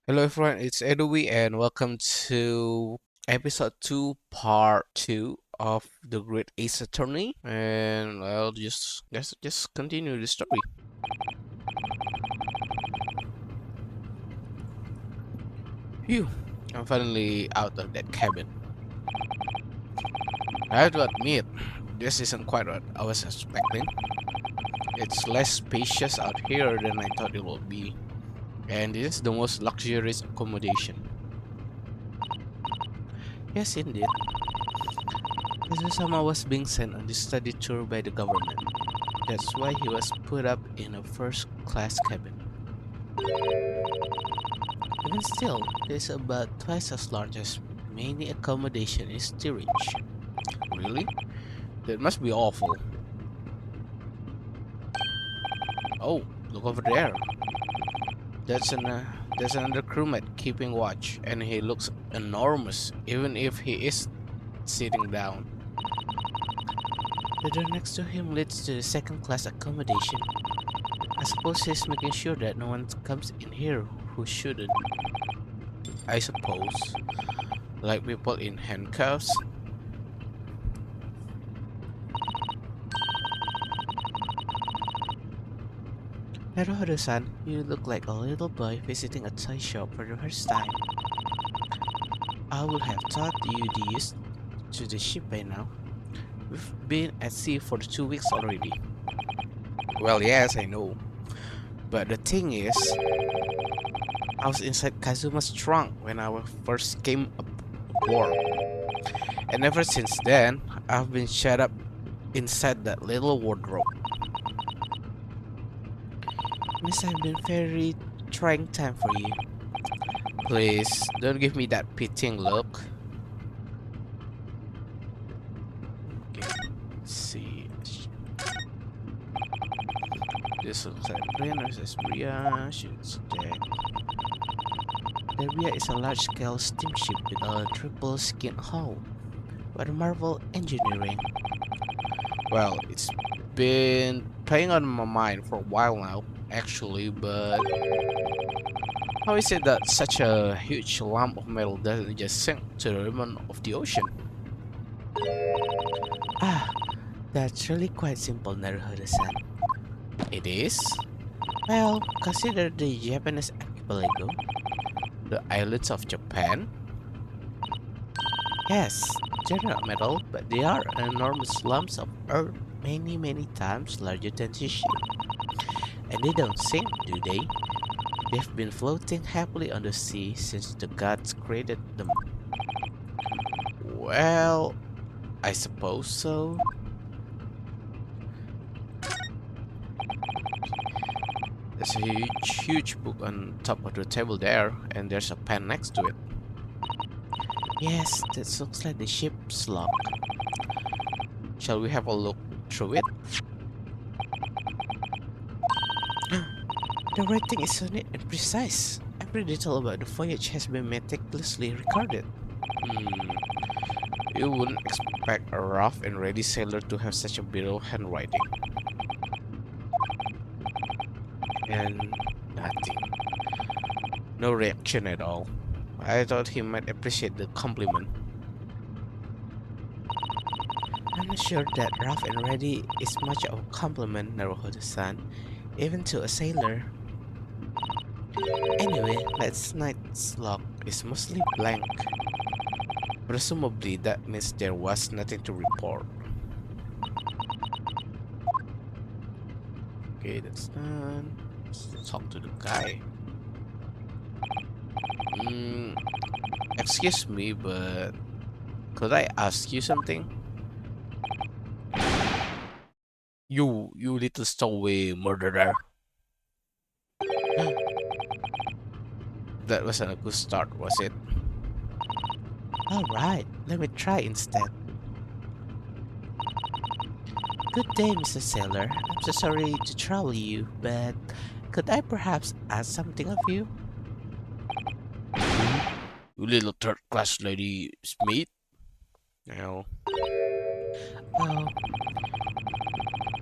Hello everyone, it's Erui and welcome to episode 2, part 2 of the Great Ace Attorney. And I'll just continue the story. Phew, I'm finally out of that cabin. I have to admit, this isn't quite what I was expecting. It's less spacious out here than I thought it would be, and this is the most luxurious accommodation. Yes, indeed. Sama was being sent on this study tour by the government. That's why he was put up in a first-class cabin. Even still, it is about twice as large as many accommodation in steerage. Really? That must be awful. Oh, look over there. That's another crewmate keeping watch, and he looks enormous, even if he is sitting down. The door next to him leads to the second-class accommodation. I suppose he's making sure that no one comes in here who shouldn't. I suppose. Like people in handcuffs. Naruhodo-san, you look like a little boy visiting a toy shop for the first time. I would have thought you'd used to the ship by now. We've been at sea for 2 weeks already. Well, yes, I know. But the thing is, I was inside Kazuma's trunk when I first came aboard. And ever since then, I've been shut up inside that little wardrobe. Miss, I've been very trying time for you. Please, don't give me that pitying look. Okay, let's see. This looks like Brenner's Esbria. Shoots deck. The Esbria is a large-scale steamship with a triple skin hull. What a marvel engineering. Well, it's been playing on my mind for a while now, actually, but how is it that such a huge lump of metal doesn't just sink to the bottom of the ocean? Ah, that's really quite simple, Naruhodo-san. It is? Well, consider the Japanese archipelago, the islands of Japan. Yes, they're not metal, but they are enormous lumps of earth many times larger than this ship. And they don't sink, do they? They've been floating happily on the sea since the gods created them. Well, I suppose so. There's a huge book on top of the table there, and there's a pen next to it. Yes, that looks like the ship's log. Shall we have a look through it? The writing is so neat and precise. Every detail about the voyage has been meticulously recorded. Hmm, you wouldn't expect a rough and ready sailor to have such a beautiful handwriting. And nothing. No reaction at all. I thought he might appreciate the compliment. I'm not sure that rough and ready is much of a compliment, Naruhodo-san, even to a sailor. Anyway, last night's log is mostly blank. Presumably that means there was nothing to report. Okay, that's done. Let's talk to the guy. Hmm, excuse me, but could I ask you something? You little stowaway murderer. That wasn't a good start, was it? Alright, let me try instead. Good day, Mr. Sailor. I'm so sorry to trouble you, but could I perhaps ask something of you? You little third-class lady Smith. Now, oh,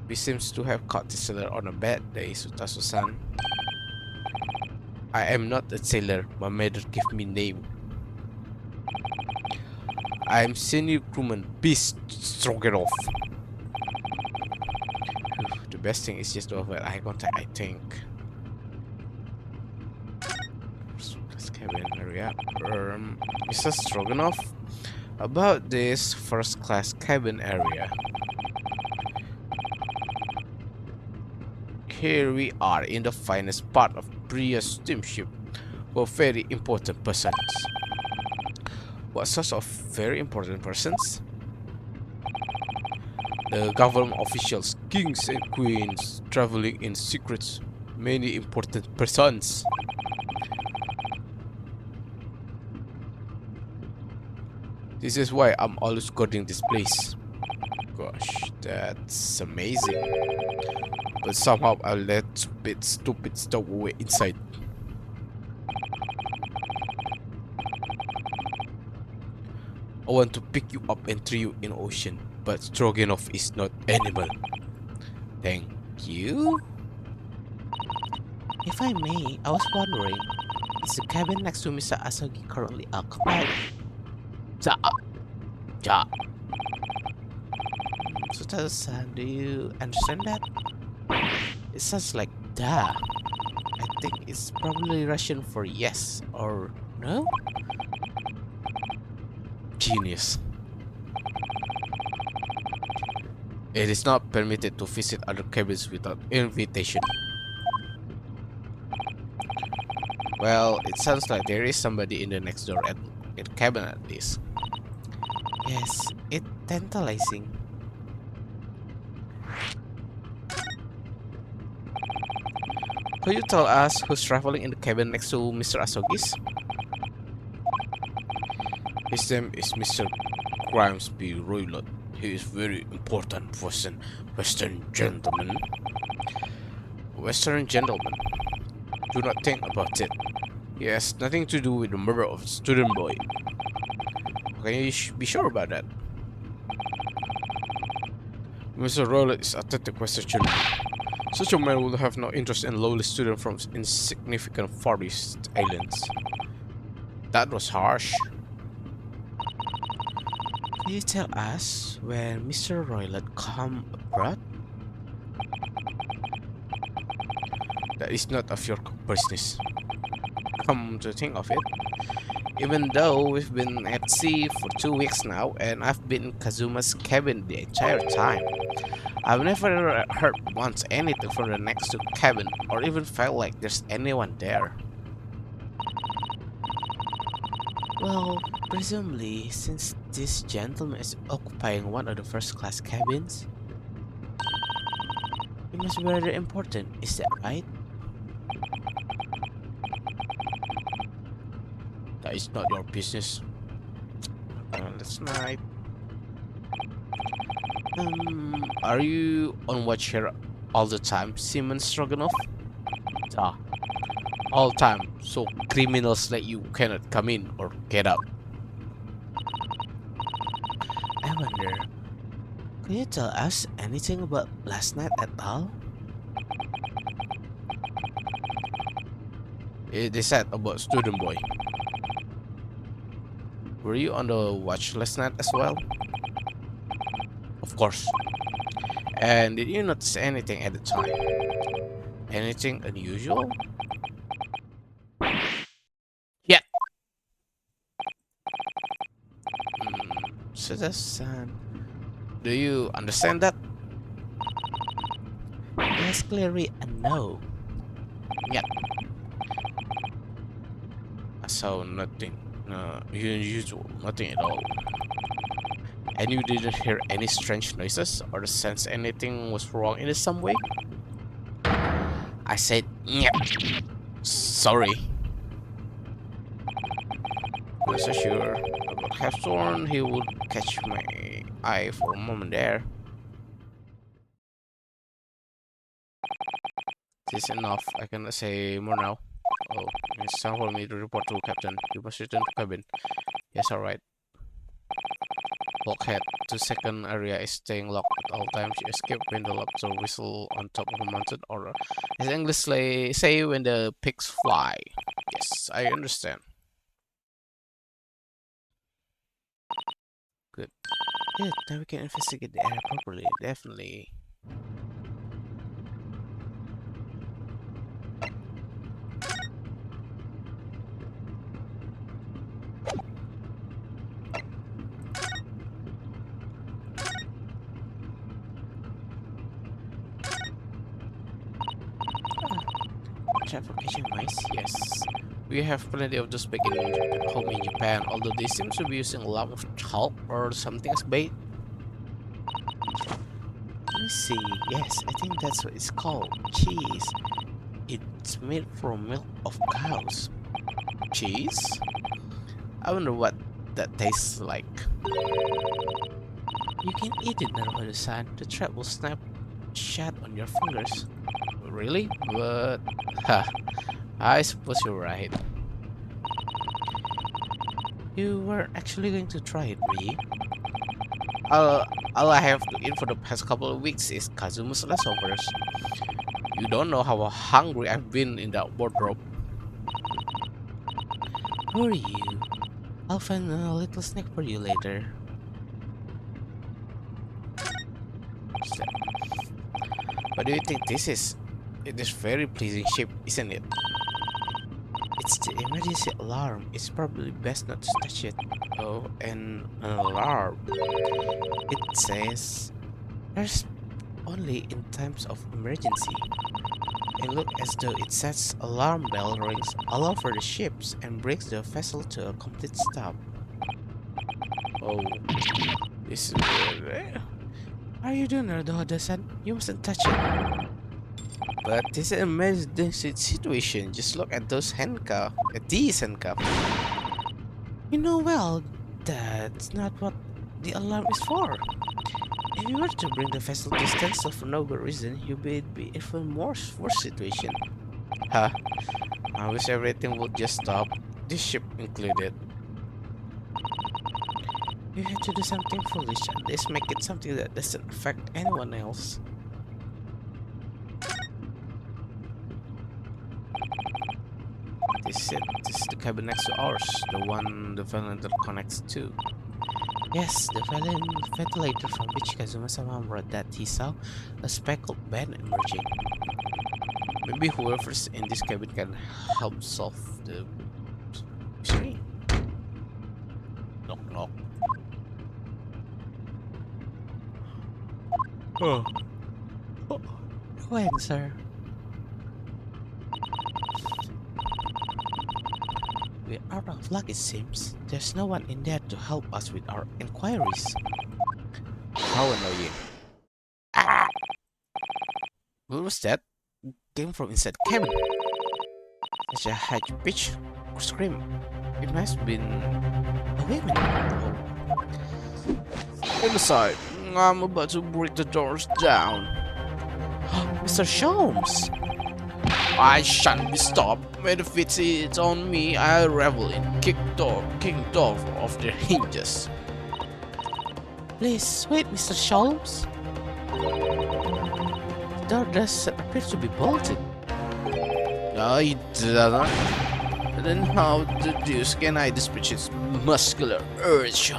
we seems to have caught the sailor on a bad day, Sutasu-san. I am not a sailor. My mother gave me name. I am senior crewman Beast Stroganoff. The best thing is just to avoid eye contact, I think. First cabin area. Mr. Stroganoff, about this first class cabin area. Here we are in the finest part of Pria's steamship for very important persons. What sorts of very important persons? The government officials, kings and queens, traveling in secrets, many important persons. This is why I'm always guarding this place. Gosh, that's amazing. But somehow I let stupid stuff away inside. I want to pick you up and throw you in ocean, but Stroganoff is not animal. Thank you. If I may, I was wondering, is the cabin next to Mr. Asogi currently occupied? Ja, ja. So Tarzan, do you understand that? It sounds like da. I think it's probably Russian for yes or no? Genius. It is not permitted to visit other cabins without invitation. Well, it sounds like there is somebody in the next door in the cabin at least. Yes, it's tantalizing. Could you tell us who's traveling in the cabin next to Mr. Asogi's? His name is Mr. Grimsby Roylott. He is very important Western gentleman. Western gentleman. Do not think about it. He has nothing to do with the murder of a student boy. Can you be sure about that? Mr. Roylott is athletic Western gentleman. Such a man would have no interest in lowly students from insignificant Far East islands. That was harsh. Can you tell us when Mr. Roylott come abroad? That is not of your business. Come to think of it, even though we've been at sea for 2 weeks now and I've been in Kazuma's cabin the entire time, I've never heard once anything from the next to cabin or even felt like there's anyone there. Well, presumably, since this gentleman is occupying one of the first class cabins, it must be very important, is that right? That is not your business. Last night. Are you on watch here all the time, Simon Stroganoff? Ah, all time. So criminals like you cannot come in or get out. I wonder, can you tell us anything about last night at all? They said about student boy. Were you on the watch last night as well? Of course. And did you notice anything at the time? Anything unusual? Yeah. Citizen, do you understand that? Yes, clearly a no. Yeah. So nothing unusual, nothing at all. And you didn't hear any strange noises or sense anything was wrong in some way? I said, yeah. Sorry. Rest assured, I would have sworn he would catch my eye for a moment there. This is enough. I cannot say more now. Oh, it's time for me to report to Captain. You must return to cabin. Yes, alright. Bulkhead to second area is staying locked at all times. You escape when the lobster whistle on top of a mountain, or as English say when the pigs fly. Yes, I understand. Good. Good. Now we can investigate the area properly. Definitely. Trap for catching mice? Yes. We have plenty of those back in home in Japan, although they seem to be using a lot of chalk or something as bait. Let me see. Yes, I think that's what it's called. Cheese. It's made from milk of cows. Cheese? I wonder what that tastes like. You can eat it, Naruto-san. The trap will snap shut on your fingers. Really? But... Ha. I suppose you're right. You were actually going to try it, Rei. All, all I have to eat for the past couple of weeks is Kazuma's leftovers. You don't know how hungry I've been in that wardrobe. Who are you? I'll find a little snack for you later. What do you think this is? It is very pleasing shape, isn't it? It's the emergency alarm. It's probably best not to touch it. Oh, an alarm. It says there's only in times of emergency. It looks as though it sets alarm bell rings all over the ships and brings the vessel to a complete stop. Oh, this is weird. Are you doing Naruto-san? You mustn't touch it. But this is an emergency situation. Just look at those handcuffs. At these handcuffs. You know well, that's not what the alarm is for. If you were to bring the vessel to standstill for no good reason, you would be even more worse situation. Huh? I wish everything would just stop. This ship included. You have to do something foolish, at least make it something that doesn't affect anyone else. This is it. This is the cabin next to ours, the one the ventilator connects to. Yes, the ventilator from which Kazuma-sama wrote that he saw a speckled band emerging. Maybe whoever's in this cabin can help solve the mystery. Knock knock. Oh. No answer. We're out of luck, it seems. There's no one in there to help us with our inquiries. How annoying. Ah! What was that? It came from inside the cabin. Such a high-pitched scream. It must have been a woman. Oh. Inside. I'm about to break the doors down. Mr. Sholmes! I shan't be stopped. When the fit is on me, I revel in kick door off their hinges. Please wait, Mr. Sholmes. The door doesn't appear to be bolted. No, it doesn't. Then how the deuce can I dispatch its muscular urge?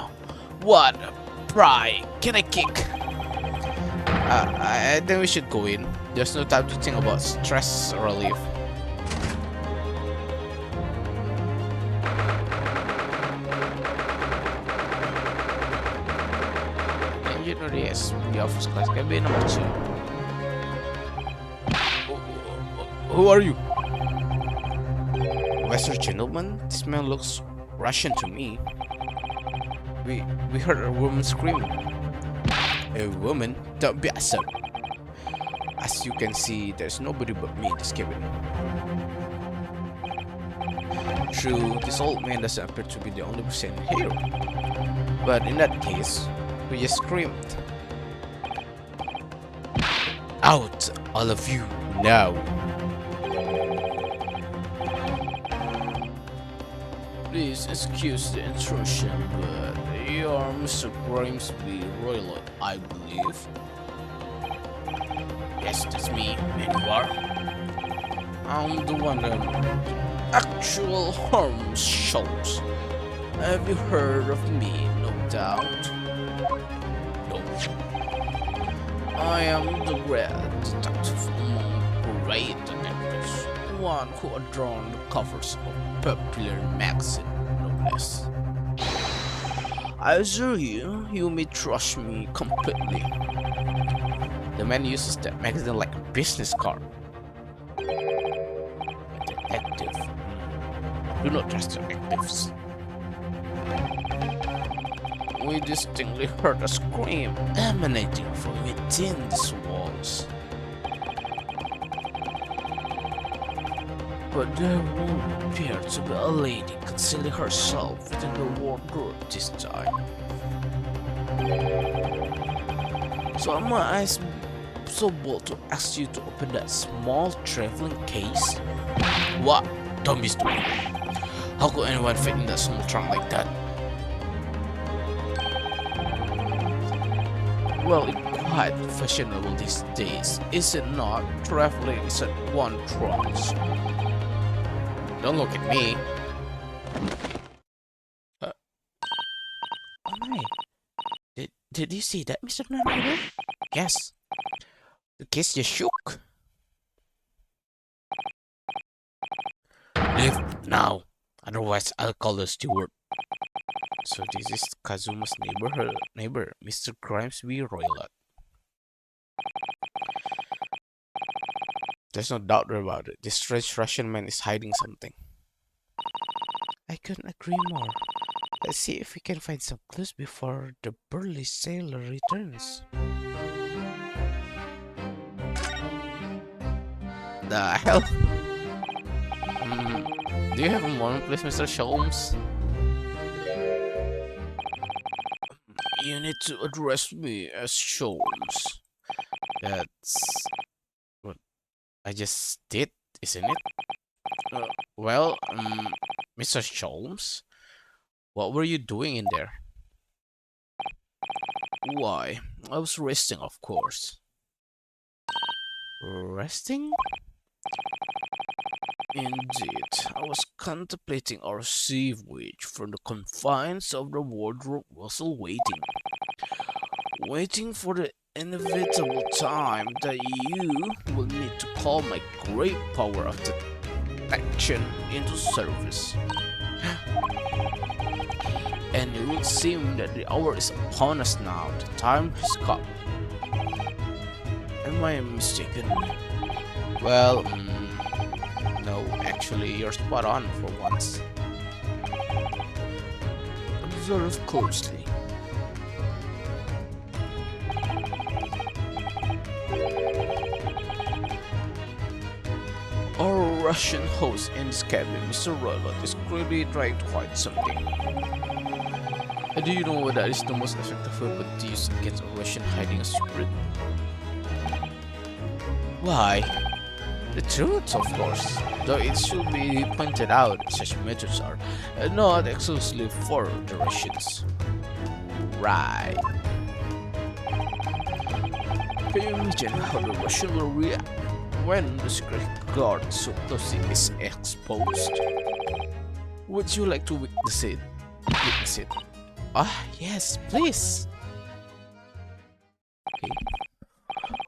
What a pry can I kick? I think we should go in. There's no time to think about stress relief. Engineer SP office class cabin number 2. Who are you? Western gentleman? This man looks Russian to me. We heard a woman screaming. A woman? Don't be absurd. As you can see, there's nobody but me in this cabin. True, this old man doesn't appear to be the only person here. But in that case, we just screamed. Out, all of you, now. Please excuse the intrusion, but you're Mr. Grimsby Roylott, I believe. Yes, that's me. And you are? I'm the one that actual harm shows. Have you heard of me? No doubt. No. I am the Red Detective among great detectives. One who adorned the covers of popular magazine, no less. I assure you, you may trust me completely. The man uses that magazine like a business card. A detective. Do not trust detectives. We distinctly heard a scream emanating from within these walls. But there won't appear to be a lady concealing herself within the wardrobe this time. So am I so bold to ask you to open that small traveling case? What? Don't be stupid. How could anyone fit in that small trunk like that? Well, it's quite fashionable these days, is it not? Traveling is at one trunk. Don't look at me. Oh my. Did you see that, Mr. Narrator? Yes. The case just shook. Leave now. Otherwise, I'll call the steward. So this is Kazuma's neighbor, Mr. Grimsby Roylott. There's no doubt about it. This strange Russian man is hiding something. I couldn't agree more. Let's see if we can find some clues before the burly sailor returns. The hell? Do you have a moment, please, Mr. Sholmes? You need to address me as Sholmes. That's what I just did, isn't it? Well, Mr. Sholmes, what were you doing in there? Why, I was resting, of course. Resting? Indeed, I was contemplating our sea voyage from the confines of the wardrobe vessel waiting for the inevitable time that you will need to call my great power of detection into service. And it would seem that the hour is upon us now, the time has come. Am I mistaken? Well, no, actually, you're spot on for once. Observe closely. Our Russian host in this cabin, Mr. Roylott, is clearly trying to hide something. Do you know that is the most effective weapon to use against a Russian hiding a secret? Why? The truth, of course, though it should be pointed out such methods are not exclusively for the Russians. Right. Can you imagine how the Russian will react when the secret guard so closely is exposed? Would you like to witness it? Ah, yes, please. Okay.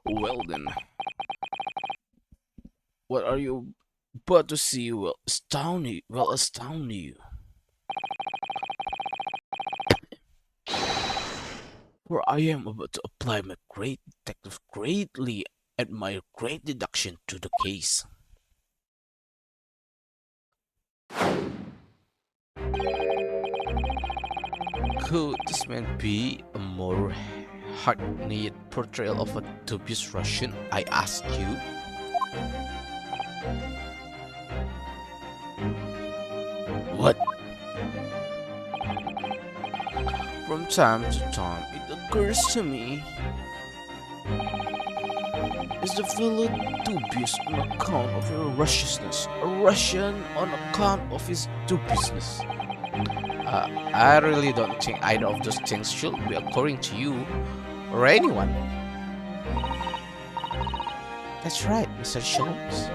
Well then. What are you about to see will astound you. For I am about to apply my great detective greatly and my great deduction to the case. Could this man be a more hackneyed portrayal of a dubious Russian, I ask you? What? From time to time, it occurs to me, is the fellow dubious on account of your Russishness, a Russian on account of his dubiousness? I really don't think either of those things should be occurring to you or anyone. That's right, Mr. Sholmes.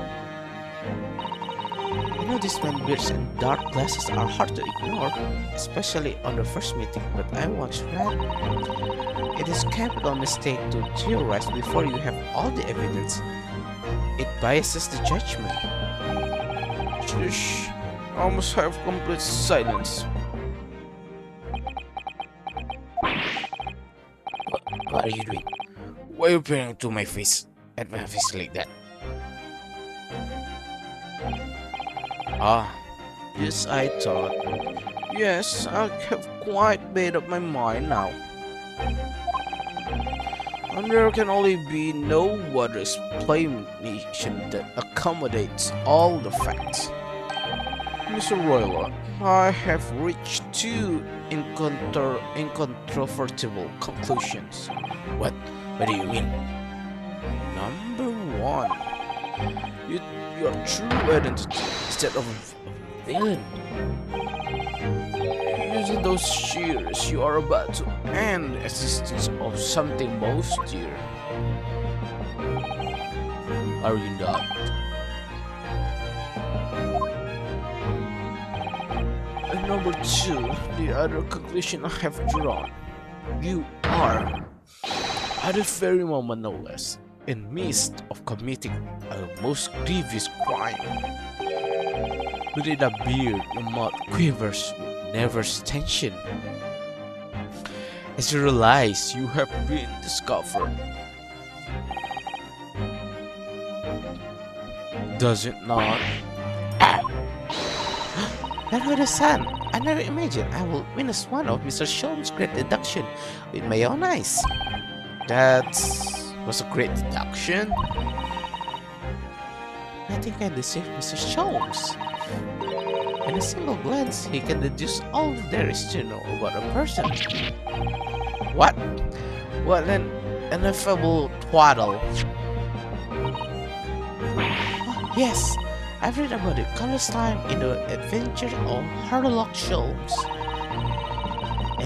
I know these man beards and dark glasses are hard to ignore, especially on the first meeting, but I once read it is a capital mistake to theorize before you have all the evidence. It biases the judgment. Shush, I almost have complete silence. What are you doing? Why are you peering to my face? At my face like that? Ah, yes, I thought. Yes, I have quite made up my mind now. And there can only be no other explanation that accommodates all the facts. Mr. Roylott, I have reached two incontrovertible conclusions. What? What do you mean? Number one, your true identity is that of a villain. Using those shears, you are about to end the existence of something most dear. Are you not? And number two, the other conclusion I have drawn. You are, at the very moment no less, in midst of committing a most grievous crime. Within a beard, your mouth quivers with nervous tension. As you realize you have been discovered. Does it not? Ah! Son, I never imagined I will witness one of Mr. Sholmes' great deduction with my own eyes. That was a great deduction. I think I deceived Mr. Sholmes. In a single glance, he can deduce all there is to know about a person. What? What an ineffable twaddle. Oh, yes, I've read about the countless time in the adventure of Sherlock Sholmes.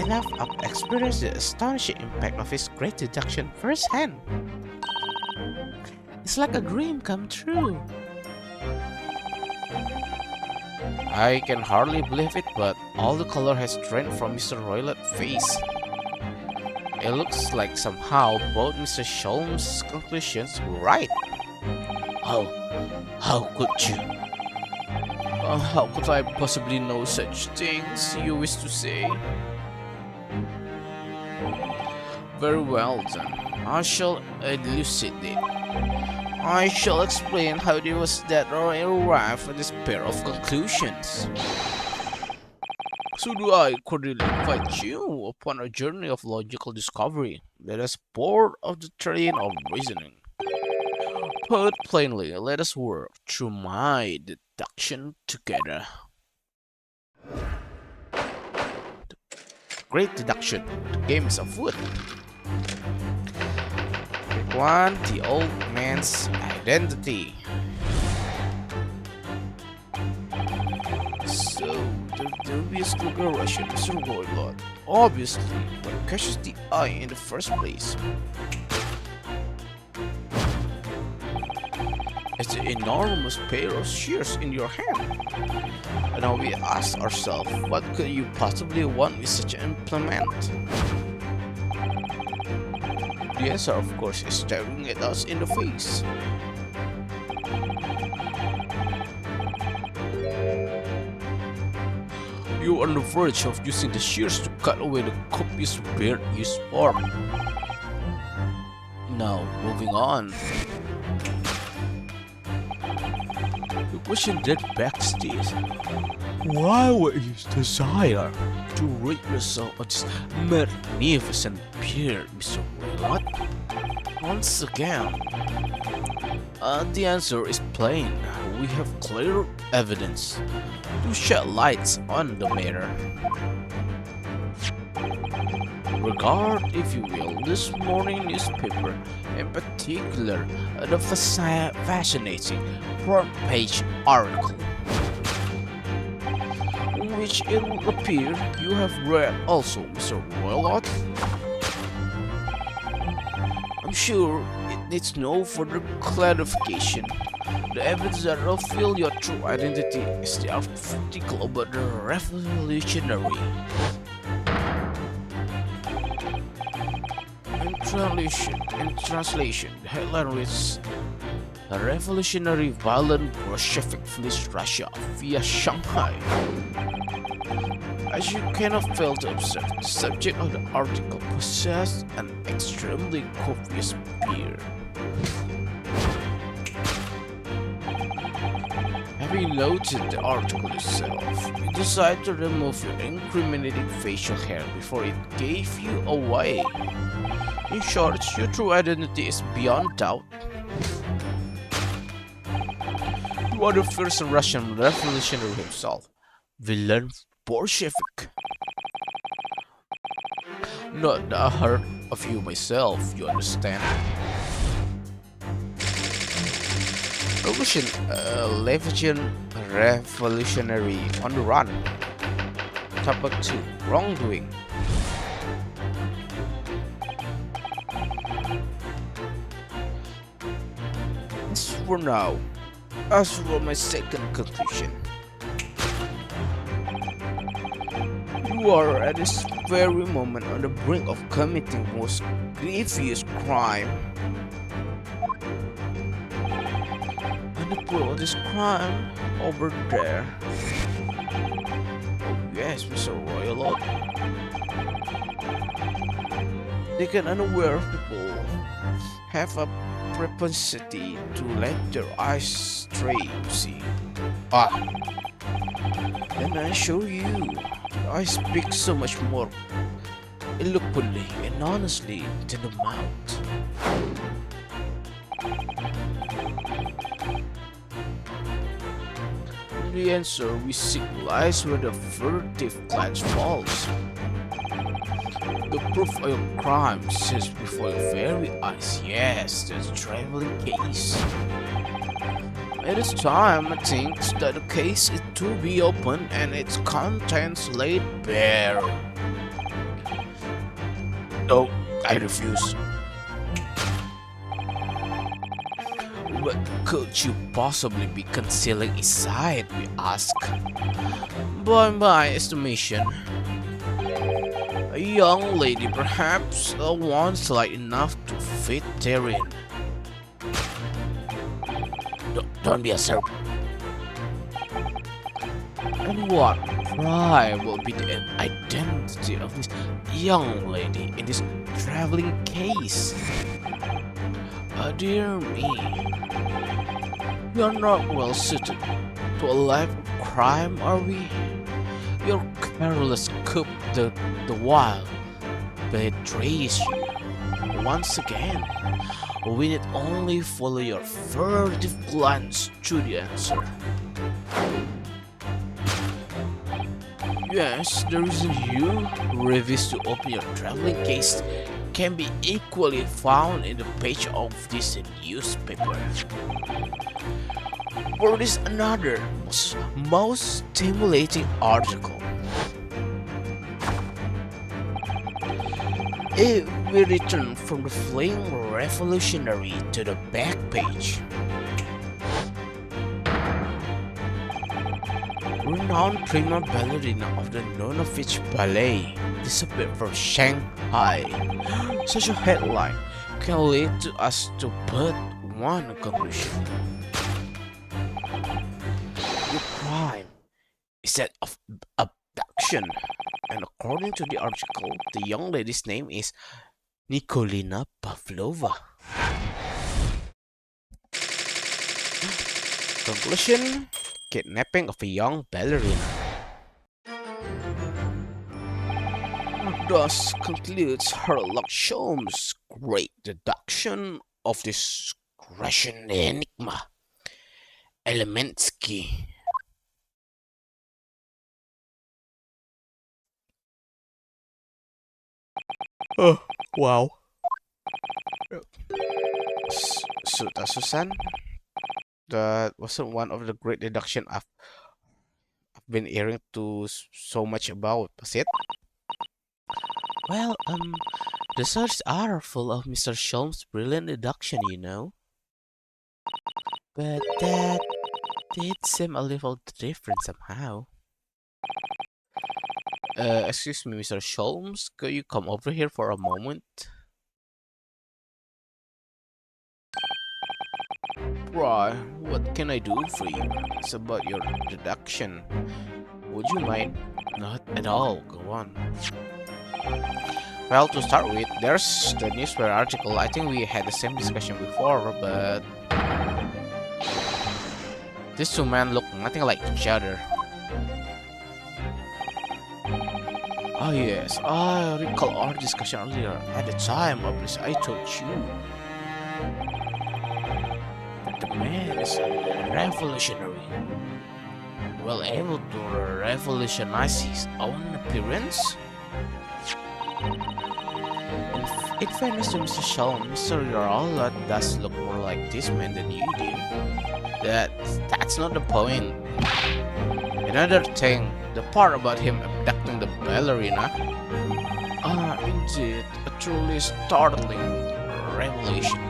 Enough of experience the astonishing impact of his great deduction firsthand. It's like a dream come true. I can hardly believe it, but all the color has drained from Mr. Roylott's face. It looks like somehow both Mr. Sholmes' conclusions were right. How could you? How could I possibly know such things you wish to say? Very well then, I shall elucidate. I shall explain how it was that I arrived at this pair of conclusions. So do I cordially invite you upon a journey of logical discovery. Let us board of the train of reasoning. Put plainly, let us work through my deduction together. Great deduction. The game is afoot. One, the old man's identity. So, the dubious Google Russian Mr. Roylott. Obviously, what catches the eye in the first place is the enormous pair of shears in your hand. And now we ask ourselves, what could you possibly want with such an implement? The answer, of course, is staring at us in the face. You are on the verge of using the shears to cut away the copious beard you sport. Now, moving on. The question that begs this: why would you desire to rid yourself of this magnificent beard, Mr. Roylott? Once again, the answer is plain. We have clear evidence to shed lights on the matter. Regard, if you will, this morning newspaper, in particular, the fascinating front page article. which it will appear you have read also, Mr. Roylott. I'm sure it needs no further clarification. The evidence that reveal your true identity is the article about the revolutionary. In translation, the headline reads, "A revolutionary violent Bolshevik flees Russia via Shanghai." As you cannot fail to observe, the subject of the article possessed an extremely copious beard. Having noted the article itself, you decide to remove your incriminating facial hair before it gave you away. In short, your true identity is beyond doubt. You are the first Russian revolutionary himself, villain Bolshevik. Not that I heard of you myself, you understand? Levian revolutionary on the run. Topic 2. Wrongdoing. As for my second conclusion, you are at this very moment on the brink of committing most grievous crime. And the proof of this crime over there. Oh yes, Mr. Roylott. They can unaware people have a propensity to let their eyes stray, you see. Then I show you. I speak so much more eloquently and honestly than the mouth. The answer we seek lies where the furtive glance falls. The proof of your crime sits before your very eyes. Yes, the traveling case. It is time, I think, that the case is to be opened and its contents laid bare. No, I refuse. What could you possibly be concealing inside, we ask? By my estimation, a young lady, perhaps one slight enough to fit therein. Don't be a serpent. And what pride will be the identity of this young lady in this traveling case? Dear me, we are not well suited to a life of crime, are we? Your careless coup the while betrays you. Once again, we need only follow your furtive glance to the answer. Yes, the reason you refuse to open your traveling case can be equally found in the page of this newspaper. For this another most stimulating article. If we return from the fleeing revolutionary to the back page, renowned prima ballerina of the Nonovich Ballet disappeared from Shanghai. Such a headline can lead to us to but one conclusion. The crime is that of abduction, and according to the article, the young lady's name is Nikolina Pavlova. Conclusion: kidnapping of a young ballerina. Thus concludes Sherlock Holmes' great deduction of this Russian enigma, Elemensky. Oh, wow. Susan, that wasn't one of the great deduction I've been hearing so much about, was it? Well, the searches are full of Mr. Sholmes' brilliant deduction, you know. But that did seem a little different somehow. Excuse me, Mr. Sholmes, could you come over here for a moment? Why, what can I do for you? It's about your deduction. Would you mind? Not at all, go on. Well, to start with, there's the newspaper article. I think we had the same discussion before, but these two men look nothing like each other. Oh yes, I recall our discussion earlier. At the time, obviously, I told you that the man is revolutionary, well able to revolutionize his own appearance. In fairness to Mr. Shaw, Mr. Yarala does look more like this man than you do. That's not the point. Another thing, the part about him abducting the ballerina. Ah, indeed, a truly startling revelation.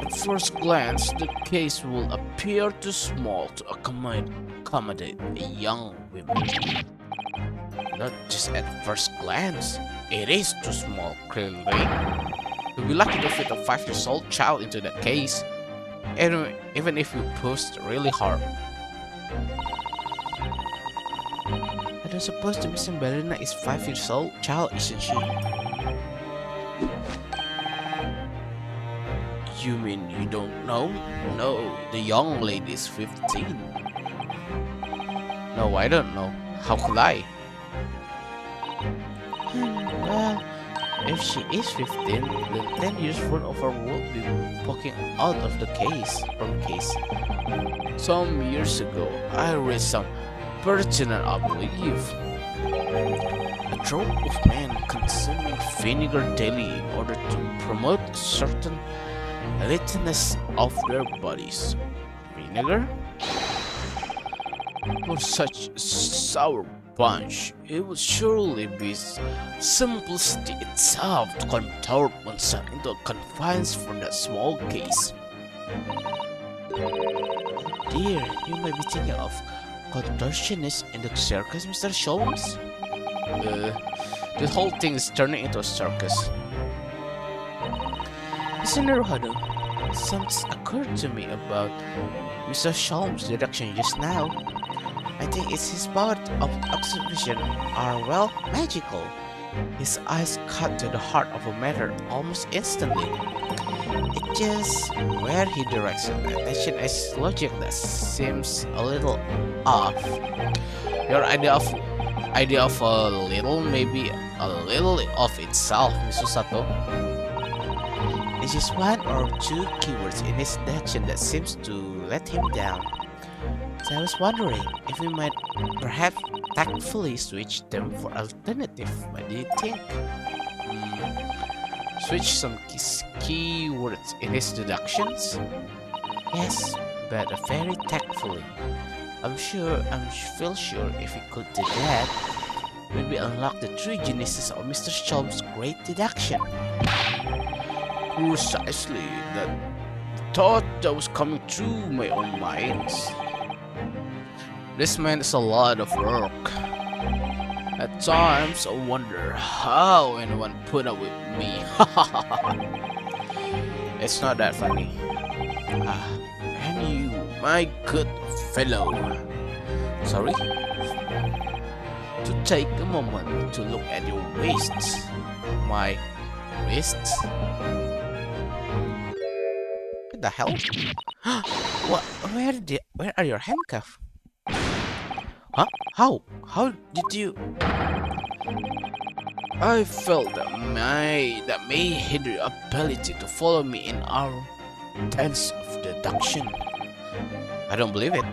At first glance, the case will appear too small to accommodate a young woman. Not just at first glance, it is too small, clearly. We'll be lucky to fit a 5-year-old child into that case, even if we pushed really hard. I don't suppose the missing ballerina is 5-year-old child, isn't she? You mean you don't know? No, the young lady is 15. No, I don't know. How could I? Well, if she is 15, then 10 years worth of her would be poking out of the case. Some years ago, I read some pertinent, I believe. A trope of men consuming vinegar daily in order to promote a certain litheness of their bodies. Vinegar? For such sour punch, it would surely be simplicity itself to contort oneself into confines for that small case. Dear, you might be thinking of contortionists in the circus, Mr. Sholmes? The whole thing is turning into a circus. Mr. Naruhado, something occurred to me about Mr. Sholmes' deduction just now. I think it's his power of observation are, well, magical. His eyes cut to the heart of a matter almost instantly. It's just where he directs his attention is logic that seems a little off. Your idea of a little, maybe a little of itself, Mr. Sato. It's just one or two keywords in his deduction that seems to let him down. So I was wondering if we might perhaps tactfully switch them for alternative. What do you think? Switch some keywords in his deductions? Yes, but very tactfully. I feel sure if we could do that, we'd be unlock the true genesis of Mr. Sholmes' great deduction. Precisely that thought that was coming through my own mind. This man is a lot of work. At times, I wonder how anyone put up with me. It's not that funny. And you, my good fellow. Sorry? To take a moment to look at your wrists. My wrists? What the hell? What? Where are your handcuffs? Huh? How did you? I felt that may hinder your ability to follow me in our dance of deduction. I don't believe it.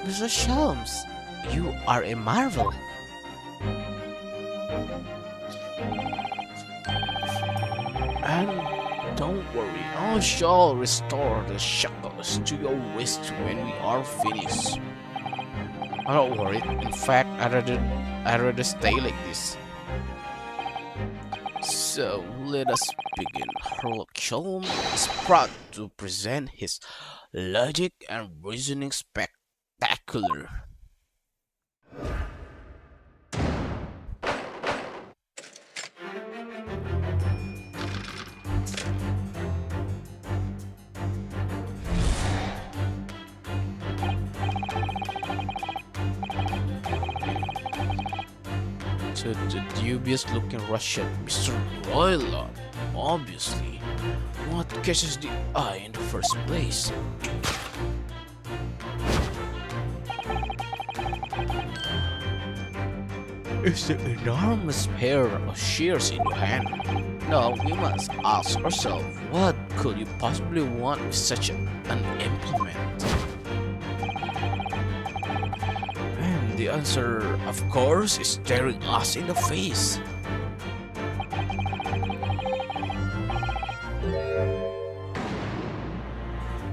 Mr. Sholmes, you are a marvel. And don't worry, I shall restore the us to your wrist when we are finished. I'm not worried. In fact, I'd rather stay like this. So let us begin. Sherlock Holmes is proud to present his logic and reasoning spectacular. To the dubious-looking Russian, Mr. Roylott, obviously. What catches the eye in the first place? Is the enormous pair of shears in your hand. Now we must ask ourselves, what could you possibly want with such an implement? And the answer, of course, is staring us in the face.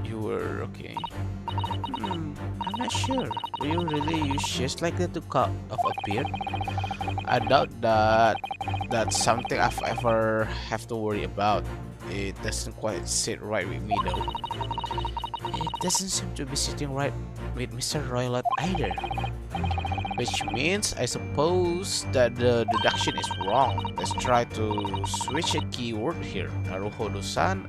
You were okay. I'm not sure. Do you really use shears like that to cut off a beard? I doubt that's something I've ever have to worry about. It doesn't quite sit right with me though. It doesn't seem to be sitting right with Mr. Roylott either. Which means I suppose that the deduction is wrong. Let's try to switch a keyword here. Naruhodo-san,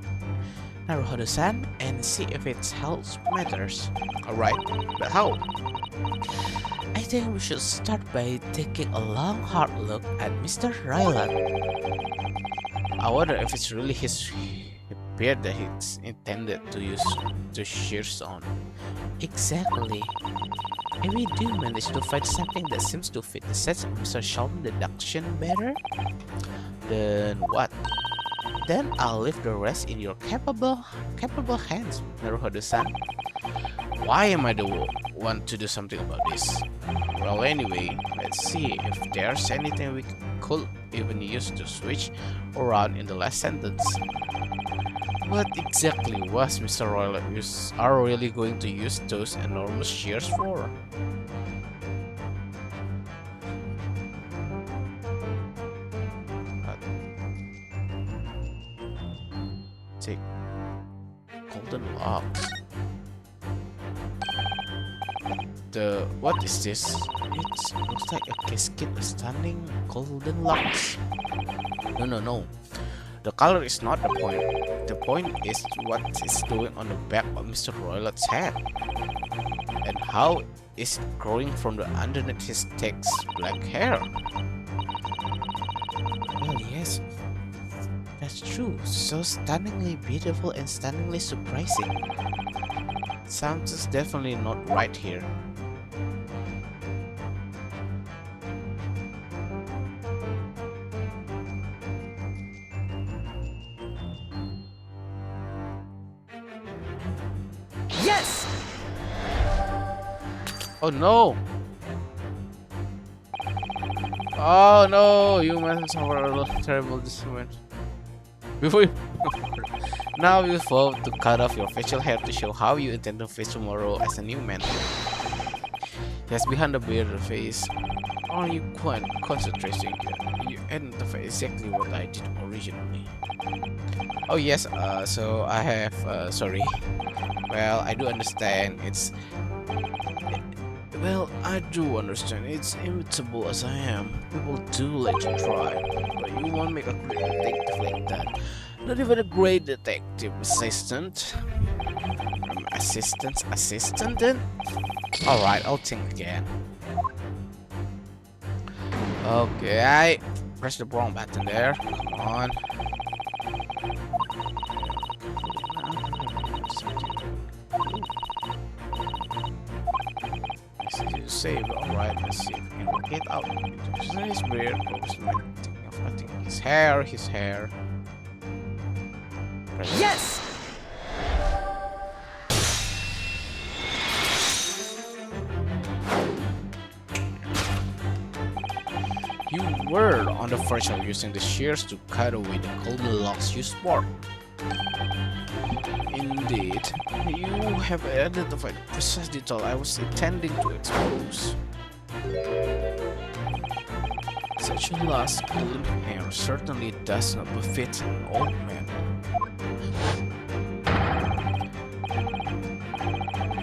and see if its health matters. Alright, but how? I think we should start by taking a long hard look at Mr. Roylott. I wonder if it's really his beard that he's intended to use the shears on. Exactly. If we do manage to find something that seems to fit the sense of Mr. Shelton's deduction better, then what? Then I'll leave the rest in your capable hands, Naruhodo-san. Why am I the one to do something about this? Well, anyway, let's see if there's anything we could even use to switch around in the last sentence. What exactly was Mr. Roylott are really going to use those enormous shears for? Take golden locks. What is this? It looks like a casket of stunning golden locks. No. The color is not the point. The point is what it's doing on the back of Mr. Roylott's head. And how is it growing from the underneath his thick black hair? Well, yes. That's true. So stunningly beautiful and stunningly surprising. Something's definitely not right here. Yes! Oh no! Oh no! You must suffer a terrible disappointment. Before you now you vow to cut off your facial hair to show how you intend to face tomorrow as a new man. Yes, behind the bearded face. Are you quite concentrating? You identify exactly what I did originally. Oh yes, so I have, sorry. Well, I do understand, well, I do understand, it's imitable as I am. People do let you try, but you won't make a great detective like that. Not even a great detective assistant. Assistant then? Alright, I'll think again. Okay, I pressed the wrong button there. Come on. Save. Alright, let's see if we can work it out. It's weird. I think his hair. Yes! You were on the verge of using the shears to cut away the golden locks you sport. In indeed. You have identified the precise detail I was intending to expose. Such a lush golden hair certainly does not befit an old man.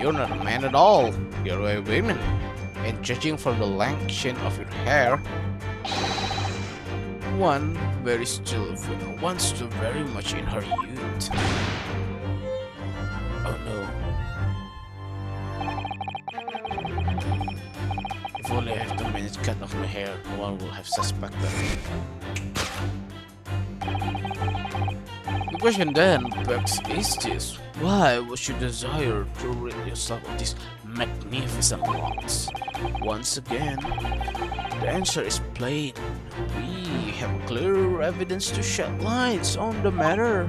You're not a man at all. You're a woman. And judging from the length of your hair, one still very much in her youth. Oh no. If only I have the minute cut off my hair, no one will have suspected. The question then begs is this: why would you desire to rid yourself of these magnificent locks? Once again, the answer is plain. We have clear evidence to shed lights on the matter.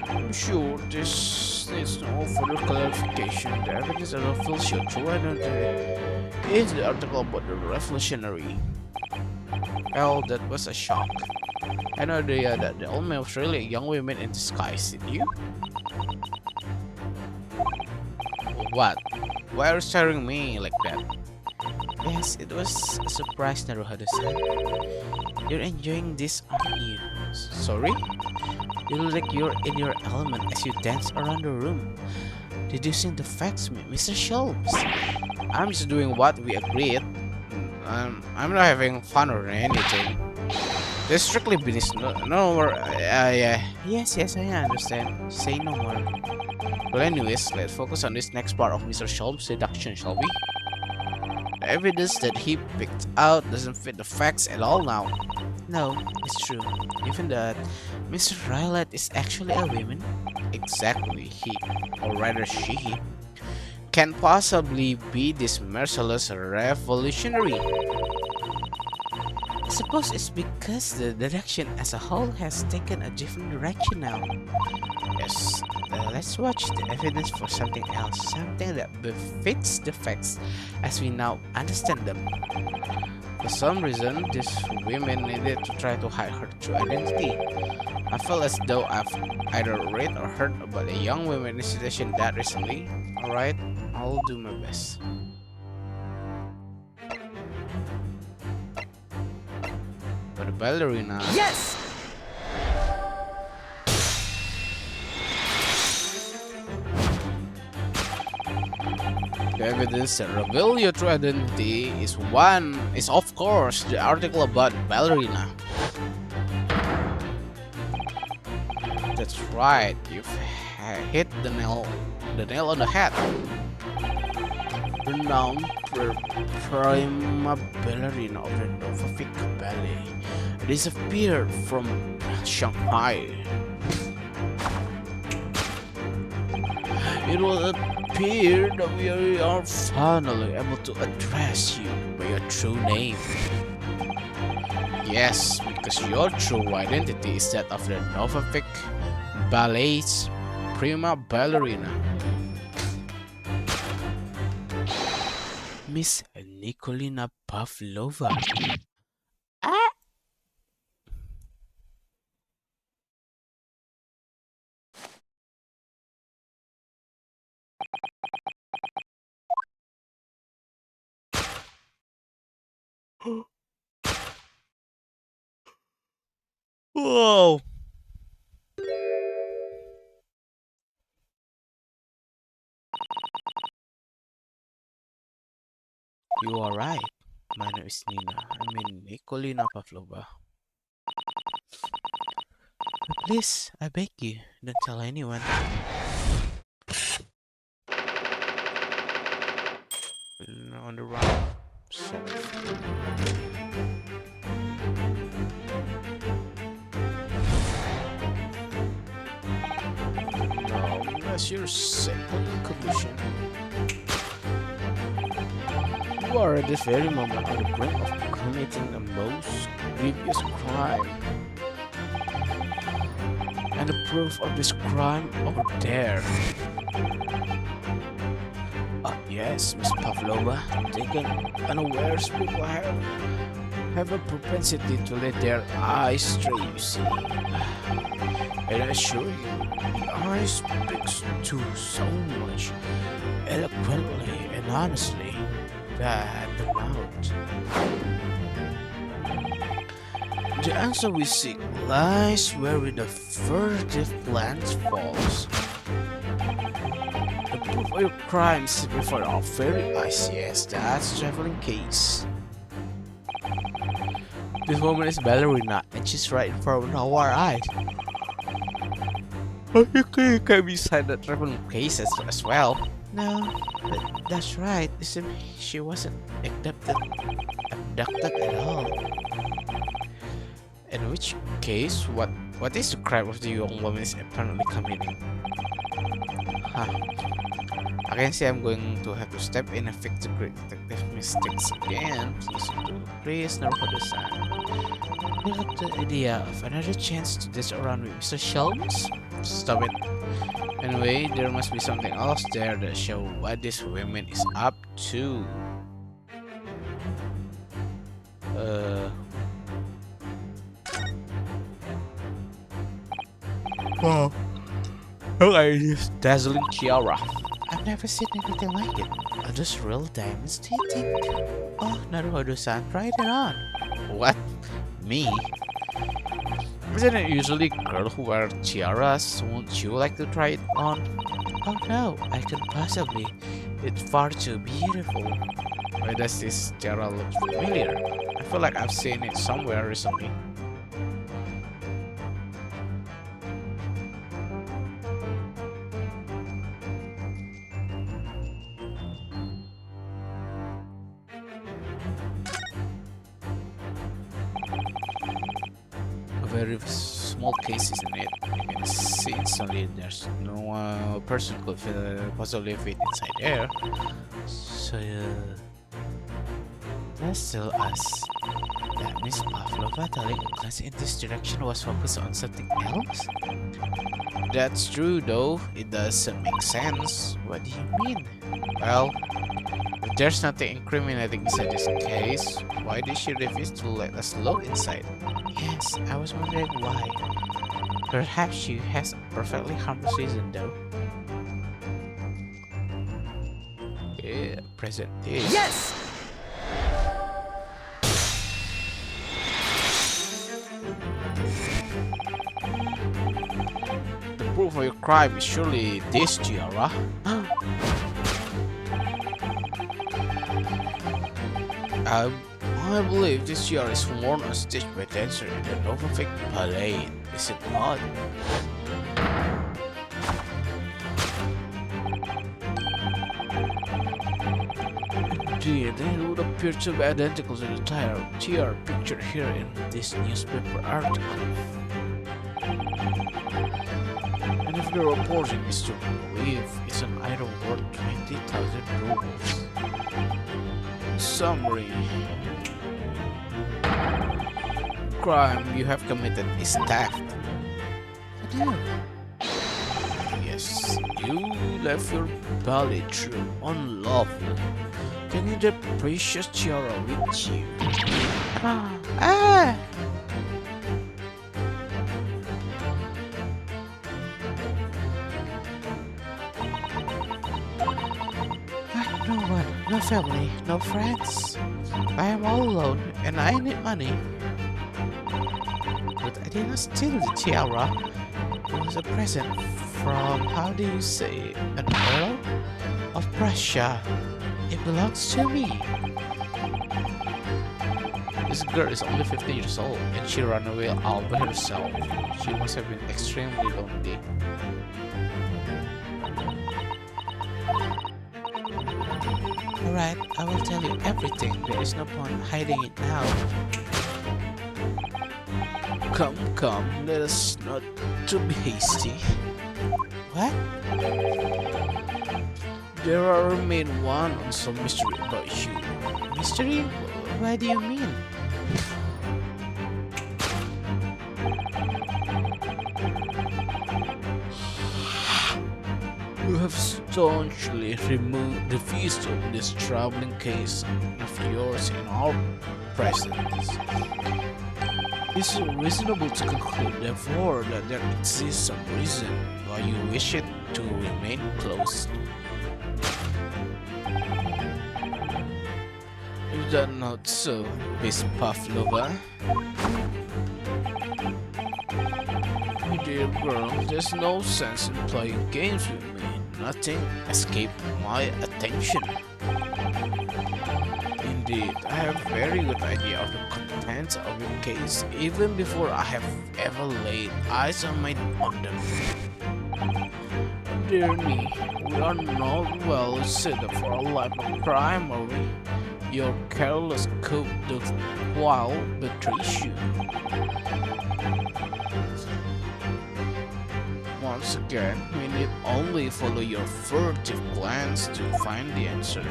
I'm sure this needs no further clarification. The evidence that reveals your true identity is the article about the revolutionary. Well, that was a shock. I had no idea that the old man was really a young woman in disguise, did you? What? Why are you staring me like that? Yes, it was a surprise, Naruhodo-san. You're enjoying this, aren't you? Sorry? You look like you're in your element as you dance around the room, deducing the facts, Mr. Shelves. I'm just doing what we agreed. I'm not having fun or anything. There's strictly business, no more. Yes, I understand. Say no more. Well, anyways, let's focus on this next part of Mr. Shelves' seduction, shall we? The evidence that he picked out doesn't fit the facts at all now. No, it's true. Given that Mr. Rylot is actually a woman, exactly he, or rather she, can possibly be this merciless revolutionary. I suppose it's because the direction as a whole has taken a different direction now. Yes, let's watch the evidence for something else, something that befits the facts as we now understand them. For some reason, these women needed to try to hide her true identity. I feel as though I've either read or heard about a young woman in this situation that recently. Alright, I'll do my best. But the ballerina... Yes! The evidence that reveal your true identity is of course the article about ballerina. That's right, you've hit the nail on the head. Renowned prima ballerina of the Novafic Ballet disappeared from Shanghai. It will appear that we are finally able to address you by your true name. Yes, because your true identity is that of the Novafic Ballet's prima ballerina, Miss Nikolina Pavlova. Ah! Whoa! You are right. My name is Nina. I mean Nikolina Pavlova. But please, I beg you, don't tell anyone. On the run. No, unless you're simple collusion. You are at this very moment on the brink of committing the most grievous crime. And the proof of this crime over there. Yes, Miss Pavlova, taken unawares people have a propensity to let their eyes stray, you see. And I assure you, the eye speaks to so much eloquently and honestly that the mouth. The answer we seek lies wherein the furtive glance falls. The proof of your crimes before our very eyes, yes, that's a traveling case. This woman is ballerina and she's right in front of our eyes. Oh, you can be beside the traveling case as well. No, but that's right. She wasn't abducted at all. In which case, what is the crime of the young woman is apparently committing? Huh. I can see I'm going to have to step in and fix the great detective mistakes again. Please, Naruhodo-san. You have the idea of another chance to dance around with Mr. Shelms? Stop it. Anyway, there must be something else there that show what this woman is up to. Wow. Look at this dazzling tiara. I've never seen anything like it. Are those real diamonds, do you think? Oh, Naruhodo-san, try it on. What? Me? Isn't it usually girls who wear tiaras? Won't you like to try it on? Oh no, I can possibly. It's far too beautiful. Why does this tiara look familiar? I feel like I've seen it somewhere recently. Very small case, isn't it? You can see instantly there's no person could possibly fit inside there. So that's still us. That Miss Pavlova telling a glance in this direction was focused on something else? That's true though, it doesn't make sense. What do you mean? Well, if there's nothing incriminating inside this case, why did she refuse to let us look inside? Yes, I was wondering why. Perhaps she has a perfectly harmless reason though. Yeah, present this. Yes! The proof of your crime is surely this tiara. I believe this tiara is worn on stage by dancer in the Novovik Ballet, is it not? Indeed, it would appear to be identical to the tiara pictured here in this newspaper article. And if the reporting is to believe, it's an item worth 20,000 rubles. Summary. Crime you have committed is theft. Yes, you left your ballet troupe unlawfully. Taking the precious tiara with you. No one, no family, no friends. I am all alone and I need money. But I did not steal the tiara. It was a present from, how do you say, an Earl of Prussia. It belongs to me. This girl is only 15 years old and she ran away all by herself. She must have been extremely lonely. Alright, I will tell you everything. There is no point hiding it now. Come, let us not to be hasty. What? There are remain one unsolved mystery about you. Mystery? What do you mean? You have staunchly refuse to open this troubling case of yours in our presence. It's reasonable to conclude, therefore, that there exists some reason why you wish it to remain closed. Is that not so, Miss Pavlova? My dear girl, there's no sense in playing games with me. Nothing escaped my attention. Indeed, I have a very good idea of the contents of your case even before I have ever laid eyes on them. Dear me, we are not well set up for a life of crime, are we? Your careless cook the while betrays you. Once again, we need only follow your furtive glance to find the answer.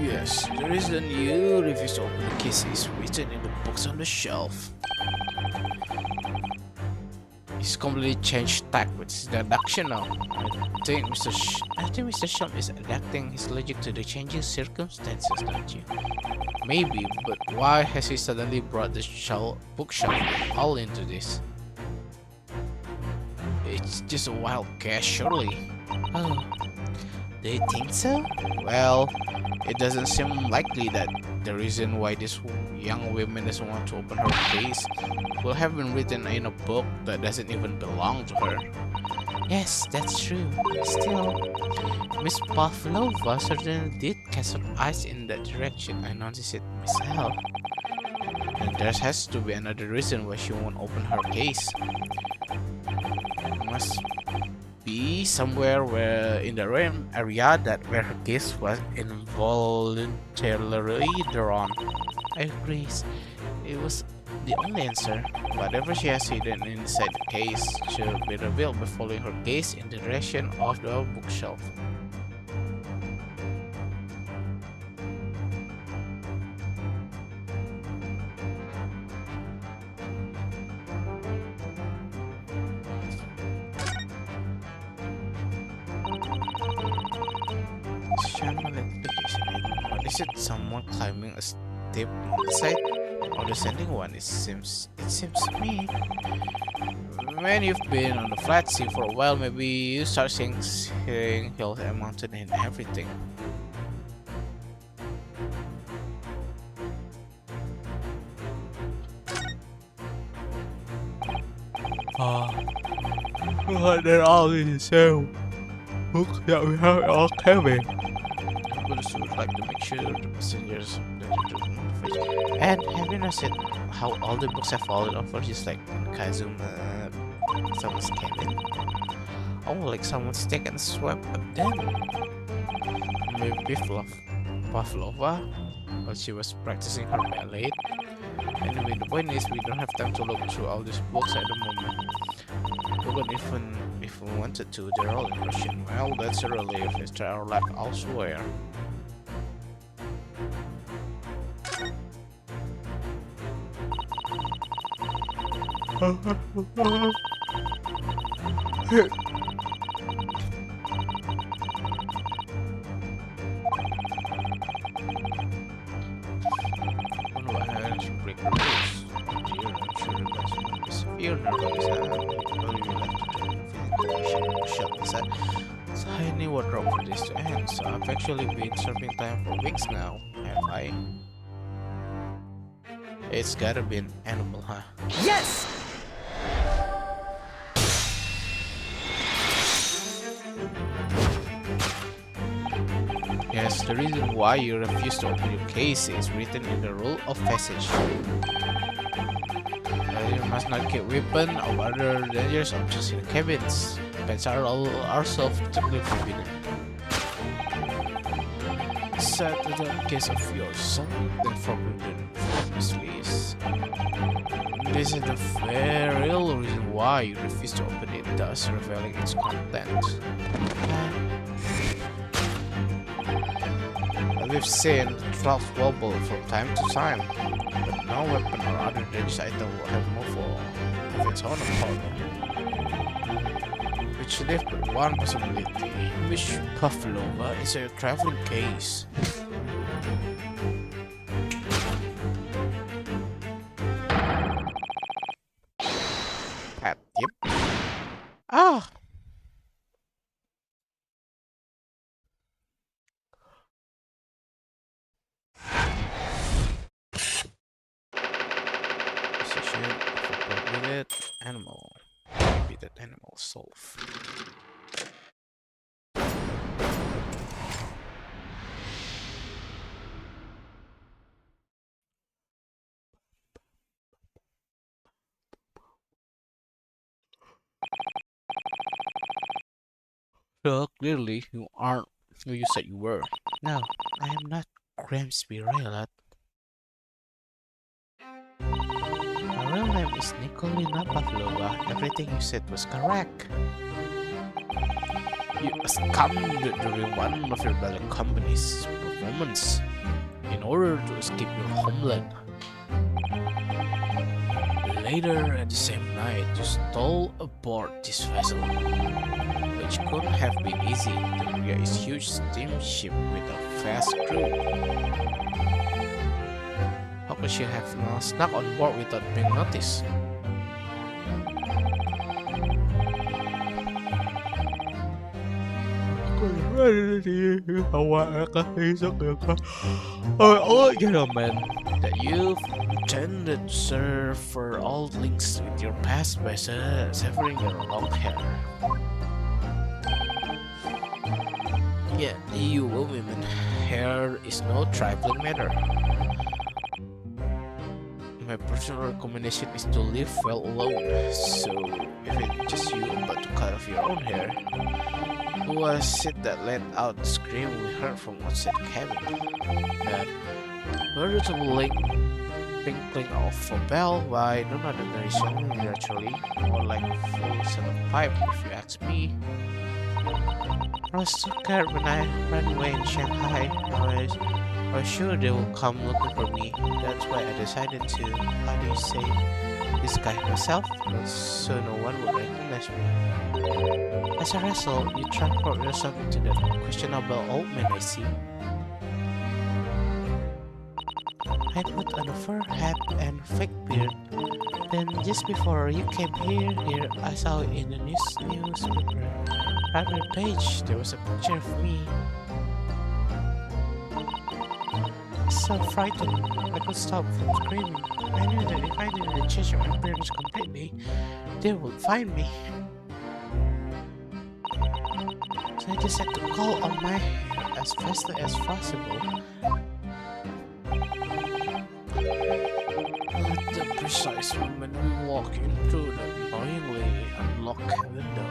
Yes, the reason you refuse to open the case is written in the books on the shelf. He's completely changed tack with his deduction now. I think Mr. Shelm is adapting his logic to the changing circumstances, don't you? Maybe, but why has he suddenly brought the bookshelf all into this? It's just a wild guess, surely. Oh, do you think so? Well, it doesn't seem likely that the reason why this young woman doesn't want to open her case will have been written in a book that doesn't even belong to her. Yes, that's true. Still, Miss Pavlova certainly did cast her eyes in that direction. I noticed it myself. And there has to be another reason why she won't open her case. It must be somewhere where in the area where her case was involuntarily drawn. I agree. It was the only answer. Whatever she has hidden inside the case should be revealed by following her gaze in the direction of the bookshelf. What is it? Someone climbing a steep mountainside? Or descending one? It seems to me. When you've been on the flat sea for a while, maybe you start seeing hills and mountains and everything. They're all in the same book that we have all cabin. But would like to make sure the passengers and have you noticed how all the books have fallen over just like in Kazuma someone's cabin? Oh, like someone's taken a swept of them. Maybe Pavlova while she was practicing her ballet. Anyway, the point is we don't have time to look through all these books at the moment. But even if we wanted to, they're all in Russian. Well, that's a relief. Let's try our luck elsewhere. I need wardrobe for this to end, so I've actually been serving time for weeks now, have I? It's gotta be an animal, huh? Yes! Yes, the reason why you refuse to open your case is written in the rule of passage. You must not keep weapons or other dangerous objects in cabins. Pets are also strictly forbidden. Set the case of yours, something forbidden, obviously is. This is the very real reason why you refuse to open it, thus revealing its content. We've seen the troughs wobble from time to time, but no weapon or other dangerous item will have moved of its own accord. which left but one possibility, which Pavlova is a traveling case. Pat, yep. Ah! Position of a prohibited animal. Prohibited animal solve. So clearly you aren't who you said you were. No, I am not Grimsby Raylot. My real name is Nikolina Pavlova. Everything you said was correct. You succumbed during one of your ballet company's performance in order to escape your homeland. Later at the same night, you stole aboard this vessel, which couldn't have been easy. The Erui is a huge steamship with a fast crew. How could she have snuck on board without being noticed? Oh, gentlemen, that you've pretended to serve for old links with your past by severing your long hair. Yeah, you women, hair is no trifling matter. My personal recommendation is to live well alone, so if it's just you about to cut off your own hair, who was it that let out the scream we heard from outside the cabin? That veritable tinkling of a bell by none other than his own naturally, more like a full set of pipe if you ask me. I was so scared when I ran away in Shanghai. I was sure they will come looking for me. That's why I decided to, how do you say, disguise myself so no one would recognize me. As a result, you transport yourself into that questionable old man I see. I put on a fur hat and fake beard. Then just before you came here I saw in the newspaper front page there was a picture of me. So frightened, I could stop from screaming. I knew that if I didn't change my appearance completely, they would find me. So I just had to call on my hair as fast as possible. At the precise moment we walk into the annoyingly unlocked window.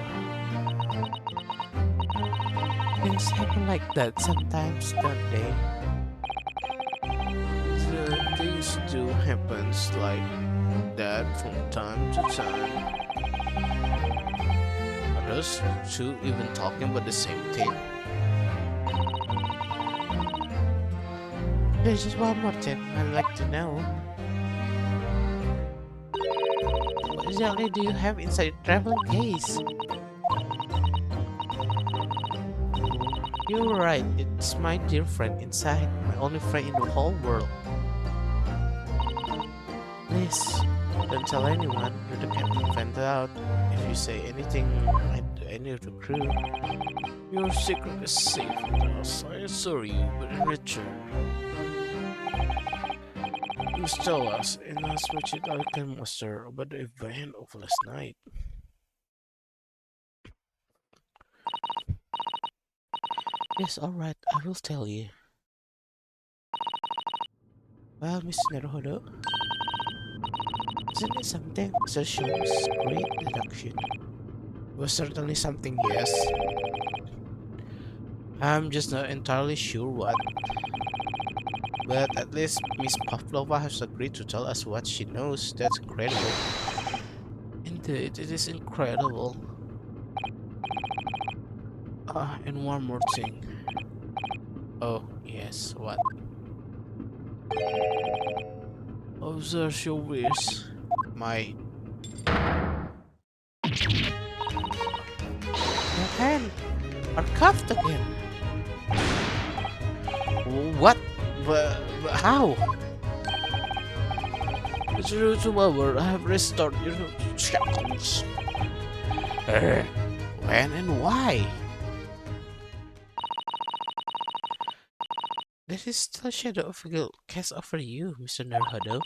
Things happen like that sometimes, don't they? The things do happens like that from time to time. Are those two even talking about the same thing? There's just one more thing I'd like to know. What exactly do you have inside your travel case? You're right, it's my dear friend inside, my only friend in the whole world. Please, don't tell anyone. You're the captain find out. If you say anything to any of the crew, your secret is safe with us. I assure you, but in return, you must tell us in as much as I can muster about the event of last night. Yes, alright, I will tell you. Well, Miss Naruhodo, isn't it something? Sir shows great deduction. Was certainly something, yes. I'm just not entirely sure what. But at least Miss Pavlova has agreed to tell us what she knows. That's incredible. Indeed, it is incredible. Ah, and one more thing. Oh, yes, what? Observe your wish. My hand are cuffed again. What? How? Through tomorrow, I have restored your shackles. When and why? There is still a shadow of guilt cast over you, Mr. Naruhodo.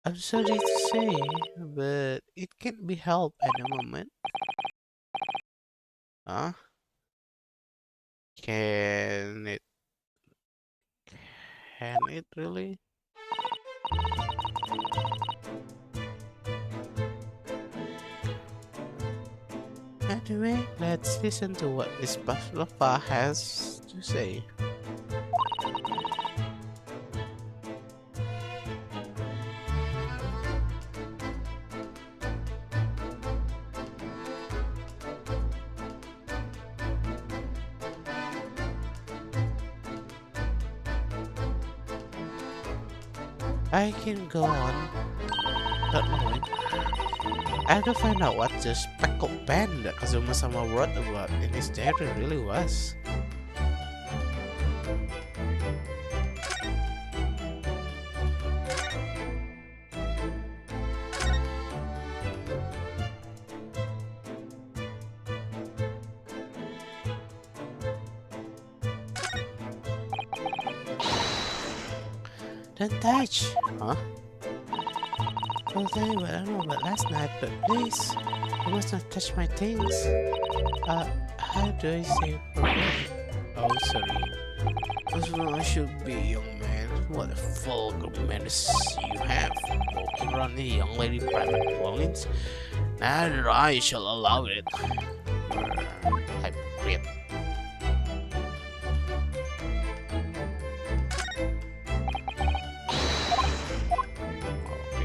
I'm sorry to say, but it can't be helped at the moment. Huh? Can it? Can it really? Anyway, let's listen to what Miss Pavlova has to say. I can go on not knowing. I have to find out what the speckled pen that Kazuma-sama wrote about in his diary really was. Don't touch! Huh? I'll tell you what I know about last night, but please, you must not touch my things. How do I say forget? Oh, sorry. As well I should be, young man. What a vulgar menace you have, walking around in young lady private belongings. Neither I shall allow it. Hypocrite.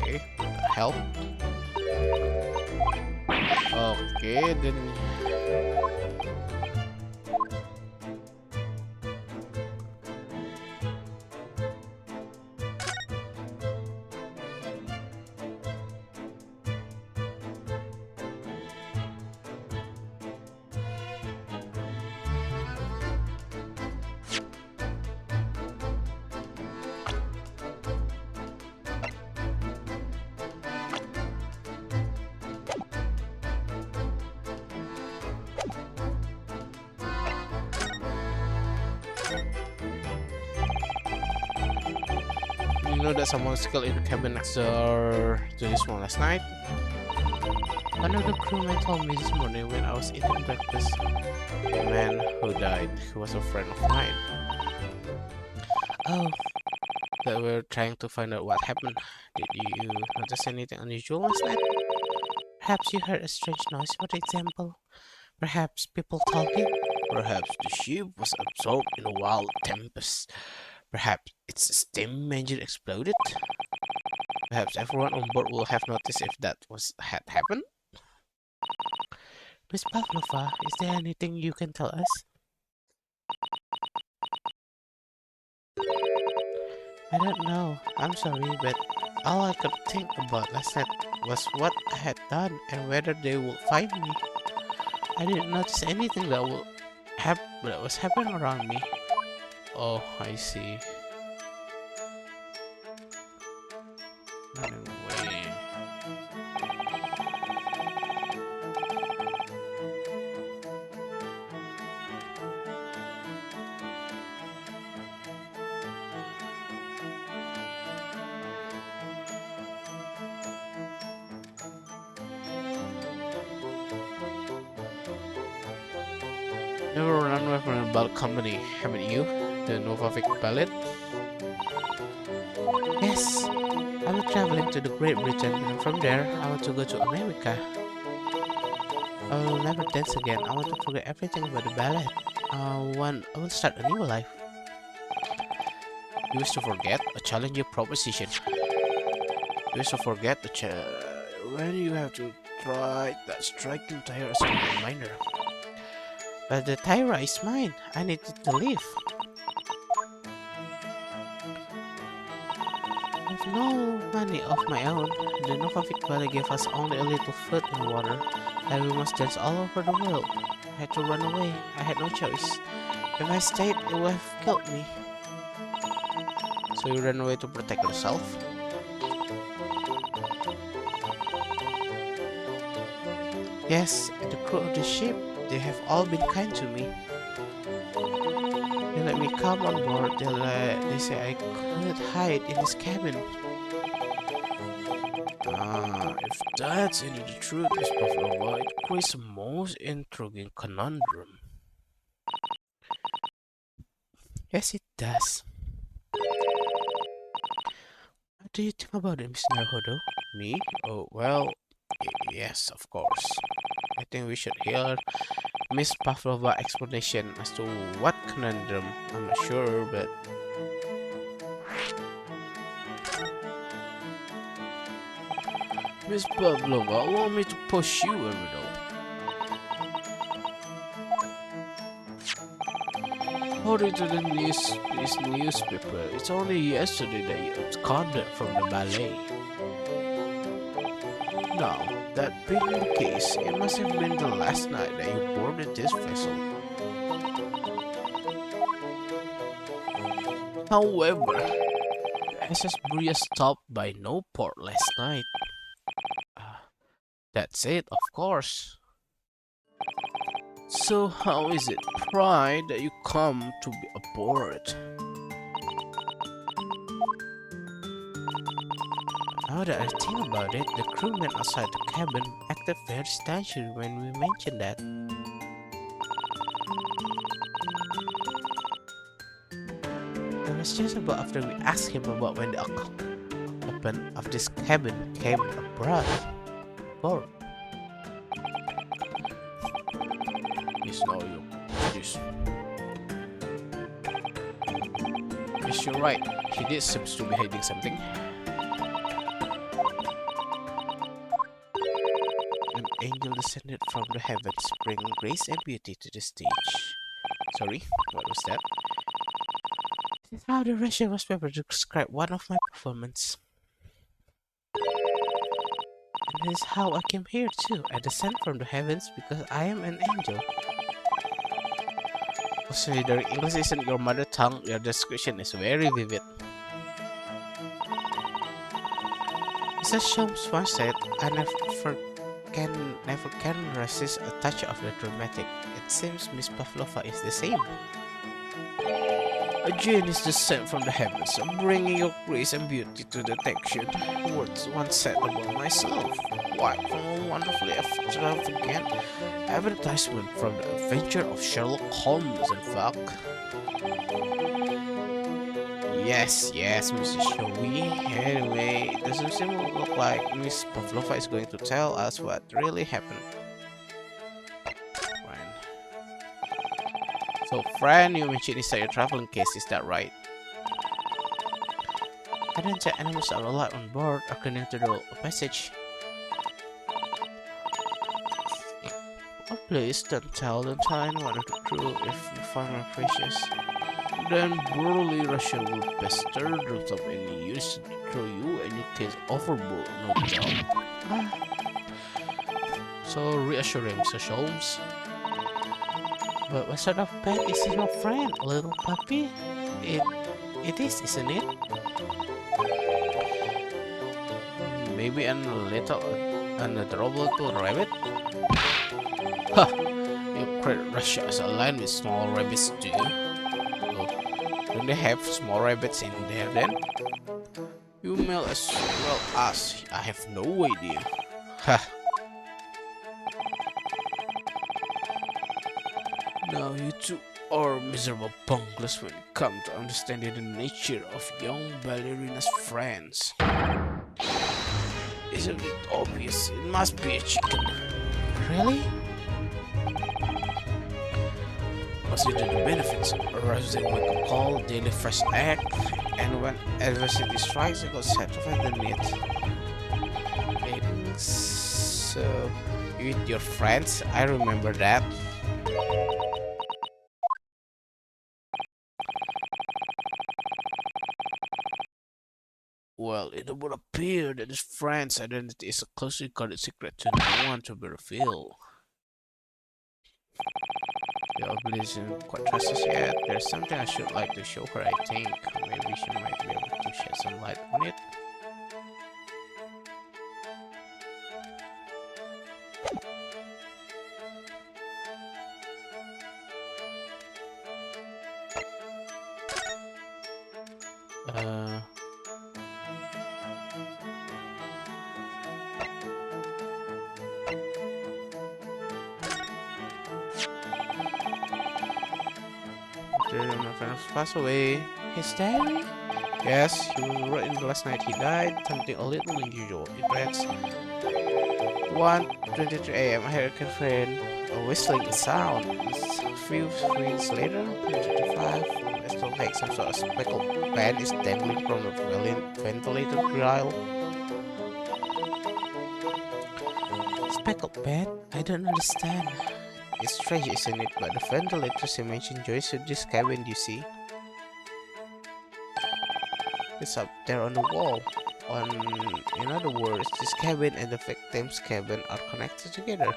Okay, what the hell? Okay, then. You know that someone was killed in the cabin next door to this one last night? One of the crewmen told me this morning when I was eating breakfast. The man who died, he was a friend of mine. Oh, they were trying to find out what happened. Did you notice anything unusual last night? Perhaps you heard a strange noise, for example. Perhaps people talking. Perhaps the ship was absorbed in a wild tempest. Perhaps its steam engine exploded. Perhaps everyone on board will have noticed if that had happened. Miss Pavlova, is there anything you can tell us? I don't know. I'm sorry, but all I could think about last night was what I had done and whether they would find me. I didn't notice anything that was happening around me. Oh, I see. Anyway. Never run away from a ballad company, haven't you? The Novavic Ballet? Yes, I will traveling to the Great Britain and from there I want to go to America. I will never dance again. I want to forget everything about the ballet. I will start a new life. You wish to forget a challenging proposition. You wish to forget when you have to try that striking tire as a reminder. But the Tyra is mine. I need it to leave. I have no money of my own. The Novavic Valley gave us only a little food and water, and we must dance all over the world. had to run away. I had no choice. If I stayed, it would have killed me. So you ran away to protect yourself? Yes, and the crew of the ship, they have all been kind to me. They let me come on board. They say I could hide in this cabin. Ah, if that's indeed the truth, Miss Pavlova, it creates a most intriguing conundrum. Yes, it does. What do you think about it, Miss Naruhodo? Me? Oh, well, yes, of course. I think we should hear Miss Pavlova explanation as to what conundrum. I'm not sure, but Miss Pavlova, allow me to push you a riddle. According to this newspaper, it's only yesterday that you absconded from the ballet. Now, that being the case, it must have been the last night that you boarded this vessel. However, the SS Bria stopped by no port last night. That's it, of course. So how is it, Pride, that you come to be aboard? Now that I think about it, the crewmen outside the cabin acted very strangely when we mentioned that. It was just about after we asked him about when the occupant of this cabin came aboard. Yes, no, you. Yes. Yes, you're right. He did seems to be hiding something. An angel descended from the heavens, bringing grace and beauty to the stage. Sorry, what was that? This is how the Russian newspaper described one of my performances. And this is how I came here too. I descend from the heavens because I am an angel. Considering English isn't your mother tongue, your description is very vivid. Mrs. Sholmes once said, I never can resist a touch of the dramatic. It seems Miss Pavlova is the same. A genius descent from the heavens, bringing your grace and beauty to detection. Words once said about myself. Why, from a wonderfully extravagant advertisement from the adventure of Sherlock Holmes, in fact. Yes, Mrs. Showy. Anyway, it doesn't seem to look like Miss Pavlova is going to tell us what really happened. Fine. So, friend, you mentioned inside your traveling case, is that right? Adventure animals are allowed on board according to the passage. Oh, please don't tell one of the crew if you find my precious. Then burly Russia will pester drops up any use to throw you and your kids overboard, no doubt. So reassuring, Mr. Sholmes. But what sort of pet is your friend, a little puppy? It is, isn't it? Maybe an adorable little rabbit? Ha! You create Russia as a land with small rabbits too. Don't they have small rabbits in there then? You may as well ask. I have no idea. Ha! Now you two are miserable bunglers when it comes to understanding the nature of young ballerina's friends. Isn't it obvious? It must be a chicken. Really? Consider the benefits. Roasted with a cold, daily fresh egg, and when adversity strikes, it goes satisfied the need. So, you eat your friends? I remember that. Well, it would appear that his friend's identity is a closely guarded secret to no one to be revealed. The ability isn't quite trust us yet. There's something I should like to show her, I think. Maybe she might be able to shed some light on it. Uh, my friend passed away. His diary? Yes, he was written last night he died. Something a little unusual. It reads 1:23 a.m. I heard a friend a whistling sound. A few minutes later, 1:35. It looks like some sort of speckled pen is dangling from the ventilator grill. Speckled pen? I don't understand. It's strange, isn't it? But the ventilators you mentioned joins to this cabin, you see. It's up there on the wall. In other words, this cabin and the victim's cabin are connected together.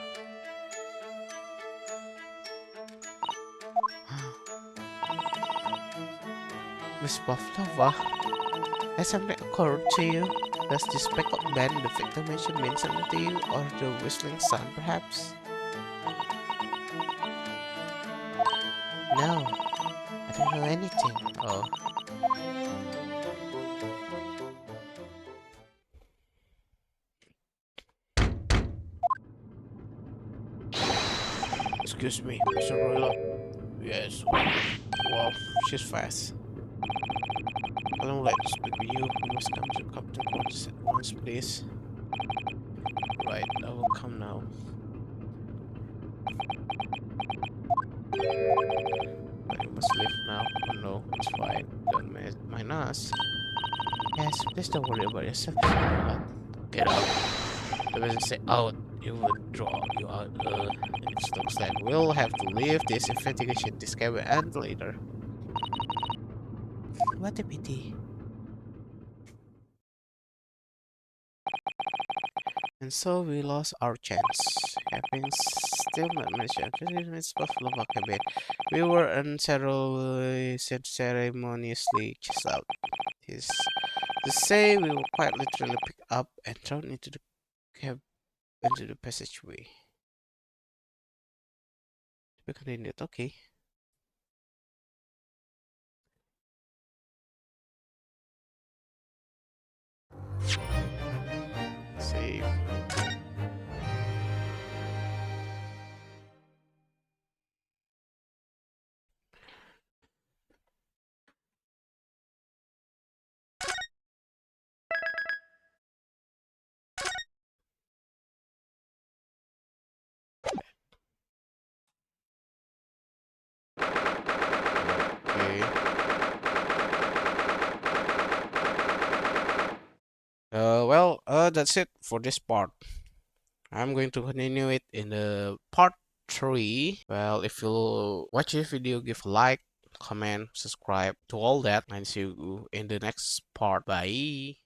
Miss Pavlova, has something occurred to you? Does this speckled band the victim mentioned mean something to you, or the whistling sound perhaps? No, I don't know anything. Oh. Excuse me, Mr. Royla. Yes. Wow, she's fast. I don't like to speak with you. You must come to Captain Quarters at once, please. Right, I will come now. But you must leave now. Oh no, it's fine. Don't mind us. Yes, please don't worry about yourself. Get out. The person say out. You would draw you out. It looks like we'll have to leave this investigation this cabin and later. What a pity. And so we lost our chance. Having still not mentioned it's possible of a bit. We were unceremoniously chased out. Is to say we were quite literally picked up and thrown into the cab into the passageway. We continued, okay. Save. Okay. That's it for this part. I'm going to continue it in the part 3. Well, if you watch this video, give a like, comment, subscribe to all that, and see you in the next part. Bye.